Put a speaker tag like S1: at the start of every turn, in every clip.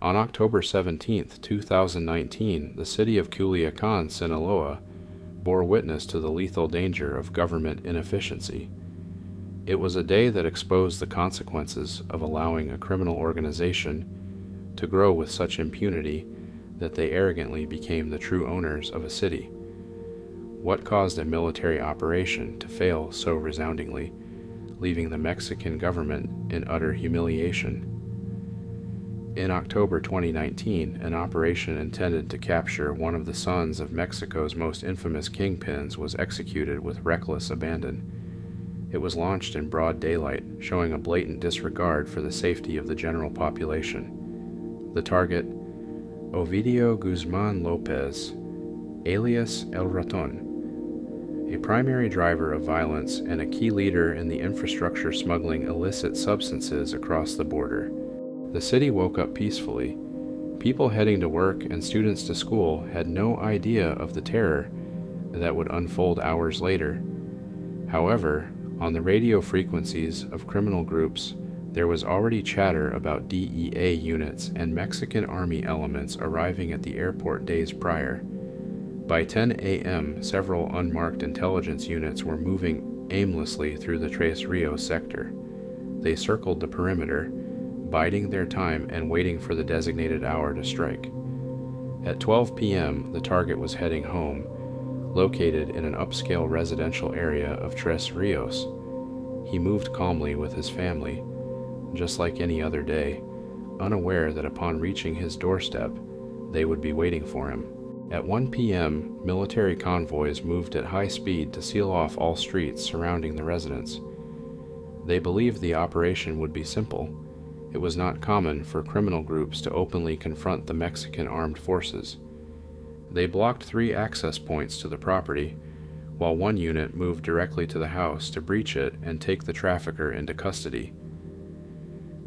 S1: On October 17, 2019, the city of Culiacán, Sinaloa, bore witness to the lethal danger of government inefficiency. It was a day that exposed the consequences of allowing a criminal organization to grow with such impunity that they arrogantly became the true owners of a city. What caused a military operation to fail so resoundingly, leaving the Mexican government in utter humiliation? In October 2019, an operation intended to capture one of the sons of Mexico's most infamous kingpins was executed with reckless abandon. It was launched in broad daylight, showing a blatant disregard for the safety of the general population. The target, Ovidio Guzman Lopez, alias El Raton, a primary driver of violence and a key leader in the infrastructure smuggling illicit substances across the border. The city woke up peacefully. People heading to work and students to school had no idea of the terror that would unfold hours later. However, on the radio frequencies of criminal groups, there was already chatter about DEA units and Mexican Army elements arriving at the airport days prior. By 10 a.m., several unmarked intelligence units were moving aimlessly through the Tres Rios sector. They circled the perimeter, biding their time and waiting for the designated hour to strike. At 12 p.m., the target was heading home, located in an upscale residential area of Tres Rios. He moved calmly with his family, just like any other day, unaware that upon reaching his doorstep, they would be waiting for him. At 1 p.m., military convoys moved at high speed to seal off all streets surrounding the residence. They believed the operation would be simple. It was not common for criminal groups to openly confront the Mexican armed forces. They blocked 3 access points to the property, while one unit moved directly to the house to breach it and take the trafficker into custody.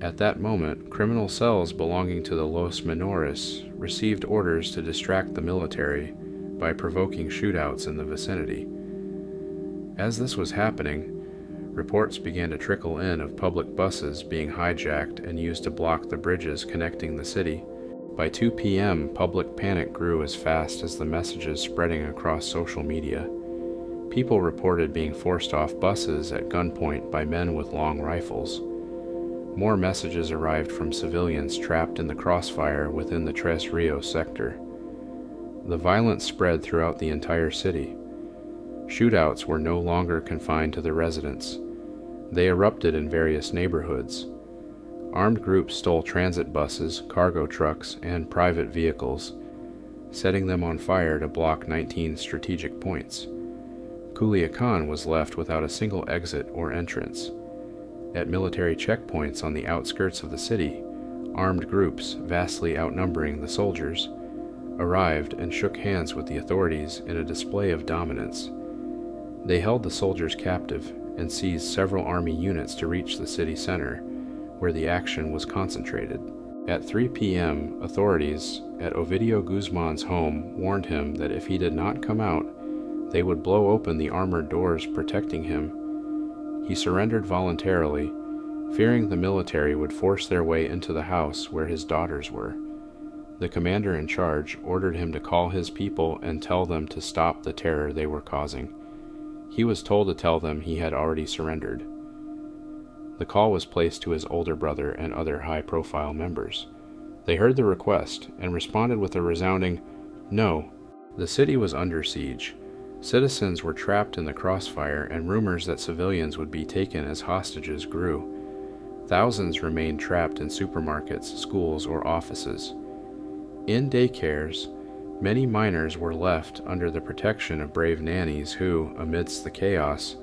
S1: At that moment, criminal cells belonging to the Los Menores received orders to distract the military by provoking shootouts in the vicinity. As this was happening, reports began to trickle in of public buses being hijacked and used to block the bridges connecting the city. By 2 p.m., public panic grew as fast as the messages spreading across social media. People reported being forced off buses at gunpoint by men with long rifles. More messages arrived from civilians trapped in the crossfire within the Tres Rios sector. The violence spread throughout the entire city. Shootouts were no longer confined to the residents. They erupted in various neighborhoods. Armed groups stole transit buses, cargo trucks, and private vehicles, setting them on fire to block 19 strategic points. Culiacán was left without a single exit or entrance. At military checkpoints on the outskirts of the city, armed groups, vastly outnumbering the soldiers, arrived and shook hands with the authorities in a display of dominance. They held the soldiers captive and seized several army units to reach the city center, where the action was concentrated. At 3 p.m., authorities at Ovidio Guzman's home warned him that if he did not come out, they would blow open the armored doors protecting him. He surrendered voluntarily, fearing the military would force their way into the house where his daughters were. The commander in charge ordered him to call his people and tell them to stop the terror they were causing. He was told to tell them he had already surrendered. The call was placed to his older brother and other high-profile members. They heard the request and responded with a resounding, "No." The city was under siege. Citizens were trapped in the crossfire, and rumors that civilians would be taken as hostages grew. Thousands remained trapped in supermarkets, schools, or offices. In daycares, many minors were left under the protection of brave nannies who, amidst the chaos,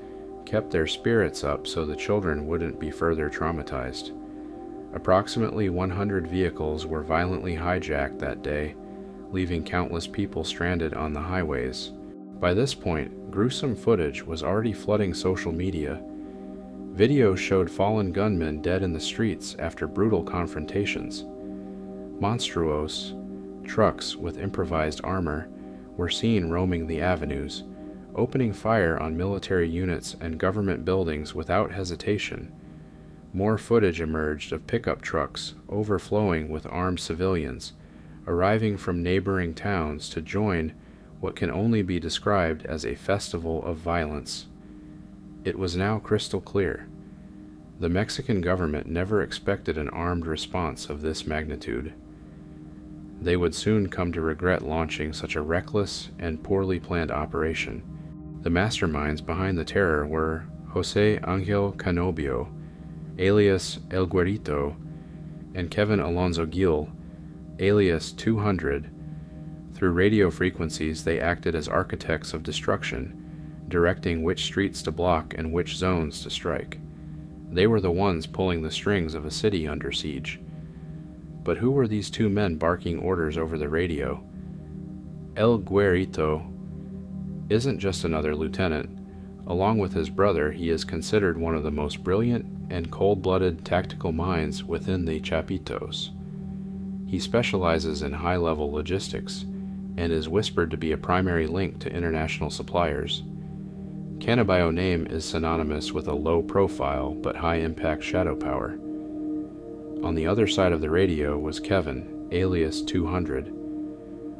S1: kept their spirits up so the children wouldn't be further traumatized. Approximately 100 vehicles were violently hijacked that day, leaving countless people stranded on the highways. By this point, gruesome footage was already flooding social media. Videos showed fallen gunmen dead in the streets after brutal confrontations. Monstruos, trucks with improvised armor, were seen roaming the avenues, opening fire on military units and government buildings without hesitation. More footage emerged of pickup trucks overflowing with armed civilians, arriving from neighboring towns to join what can only be described as a festival of violence. It was now crystal clear. The Mexican government never expected an armed response of this magnitude. They would soon come to regret launching such a reckless and poorly planned operation. The masterminds behind the terror were Jose Angel Canobio, alias El Guerrito, and Kevin Alonzo Gil, alias 200. Through radio frequencies, they acted as architects of destruction, directing which streets to block and which zones to strike. They were the ones pulling the strings of a city under siege. But who were these two men barking orders over the radio? El Guerrito isn't just another lieutenant. Along with his brother, he is considered one of the most brilliant and cold-blooded tactical minds within the Chapitos. He specializes in high-level logistics and is whispered to be a primary link to international suppliers. Canabio name is synonymous with a low-profile but high-impact shadow power. On the other side of the radio was Kevin, alias 200,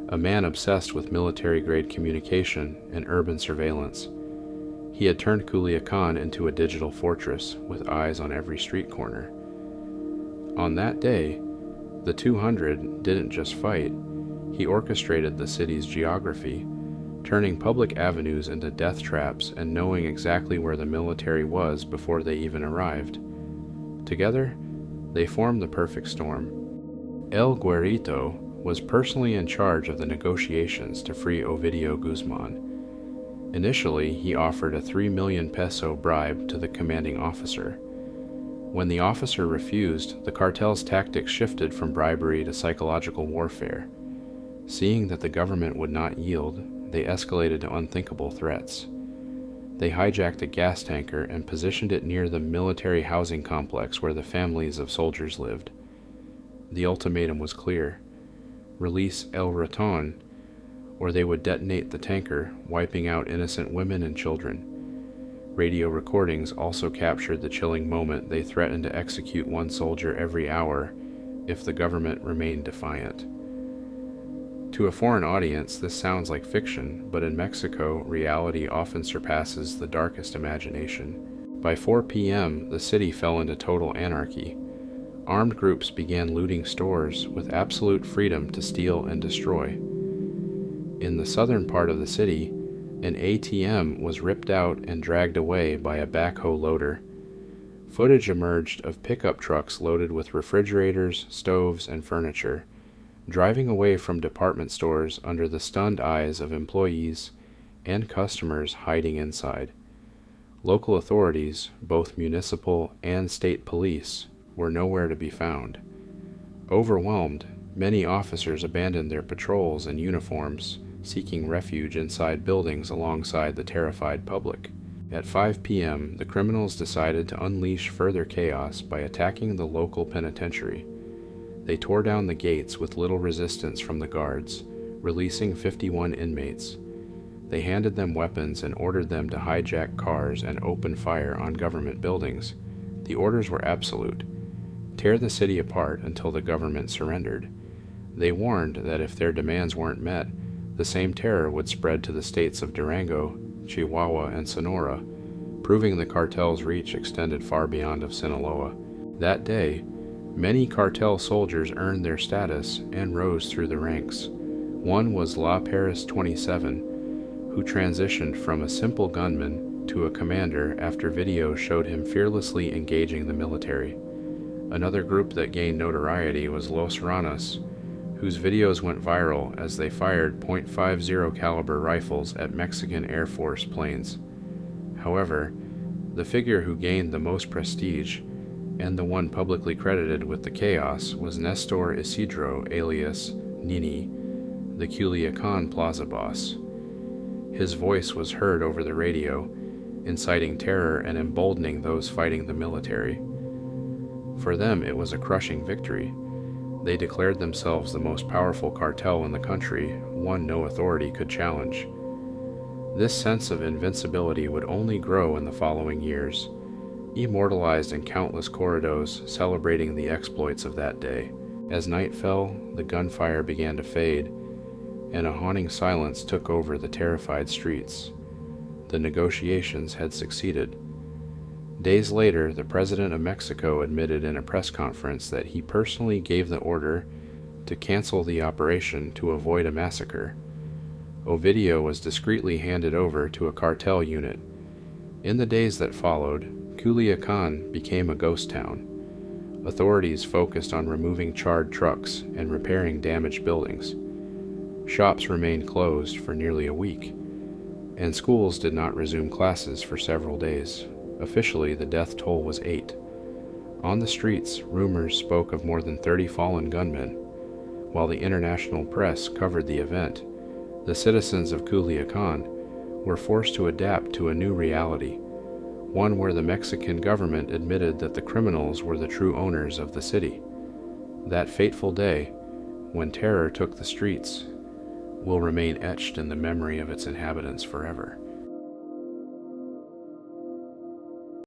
S1: a man obsessed with military-grade communication and urban surveillance. He had turned Culiacán into a digital fortress with eyes on every street corner. On that day, the 200 didn't just fight, he orchestrated the city's geography, turning public avenues into death traps and knowing exactly where the military was before they even arrived. Together, they formed the perfect storm. El Guerrito was personally in charge of the negotiations to free Ovidio Guzman. Initially, he offered a 3 million peso bribe to the commanding officer. When the officer refused, the cartel's tactics shifted from bribery to psychological warfare. Seeing that the government would not yield, they escalated to unthinkable threats. They hijacked a gas tanker and positioned it near the military housing complex where the families of soldiers lived. The ultimatum was clear: release El Raton, or they would detonate the tanker, wiping out innocent women and children. Radio recordings also captured the chilling moment they threatened to execute one soldier every hour if the government remained defiant. To a foreign audience, this sounds like fiction, but in Mexico, reality often surpasses the darkest imagination. By 4 p.m., the city fell into total anarchy. Armed groups began looting stores with absolute freedom to steal and destroy. In the southern part of the city, an ATM was ripped out and dragged away by a backhoe loader. Footage emerged of pickup trucks loaded with refrigerators, stoves, and furniture, driving away from department stores under the stunned eyes of employees and customers hiding inside. Local authorities, both municipal and state police, were nowhere to be found. Overwhelmed, many officers abandoned their patrols and uniforms, seeking refuge inside buildings alongside the terrified public. At 5 p.m., the criminals decided to unleash further chaos by attacking the local penitentiary. They tore down the gates with little resistance from the guards, releasing 51 inmates. They handed them weapons and ordered them to hijack cars and open fire on government buildings. The orders were absolute: tear the city apart until the government surrendered. They warned that if their demands weren't met, the same terror would spread to the states of Durango, Chihuahua, and Sonora, proving the cartel's reach extended far beyond of Sinaloa. That day, many cartel soldiers earned their status and rose through the ranks. One was La Paris 27, who transitioned from a simple gunman to a commander after video showed him fearlessly engaging the military. Another group that gained notoriety was Los Ranas, whose videos went viral as they fired .50 caliber rifles at Mexican Air Force planes. However, the figure who gained the most prestige, and the one publicly credited with the chaos, was Nestor Isidro alias Nini, the Culiacán plaza boss. His voice was heard over the radio, inciting terror and emboldening those fighting the military. For them, it was a crushing victory. They declared themselves the most powerful cartel in the country, one no authority could challenge. This sense of invincibility would only grow in the following years. immortalized in countless corridos celebrating the exploits of that day. As night fell, the gunfire began to fade, and a haunting silence took over the terrified streets. The negotiations had succeeded. Days later, the President of Mexico admitted in a press conference that he personally gave the order to cancel the operation to avoid a massacre. Ovidio was discreetly handed over to a cartel unit. In the days that followed, Culiacán became a ghost town. Authorities focused on removing charred trucks and repairing damaged buildings. Shops remained closed for nearly a week, and schools did not resume classes for several days. Officially, the death toll was 8. On the streets, rumors spoke of more than 30 fallen gunmen. While the international press covered the event, the citizens of Culiacán were forced to adapt to a new reality, one where the Mexican government admitted that the criminals were the true owners of the city. That fateful day, when terror took the streets, will remain etched in the memory of its inhabitants forever.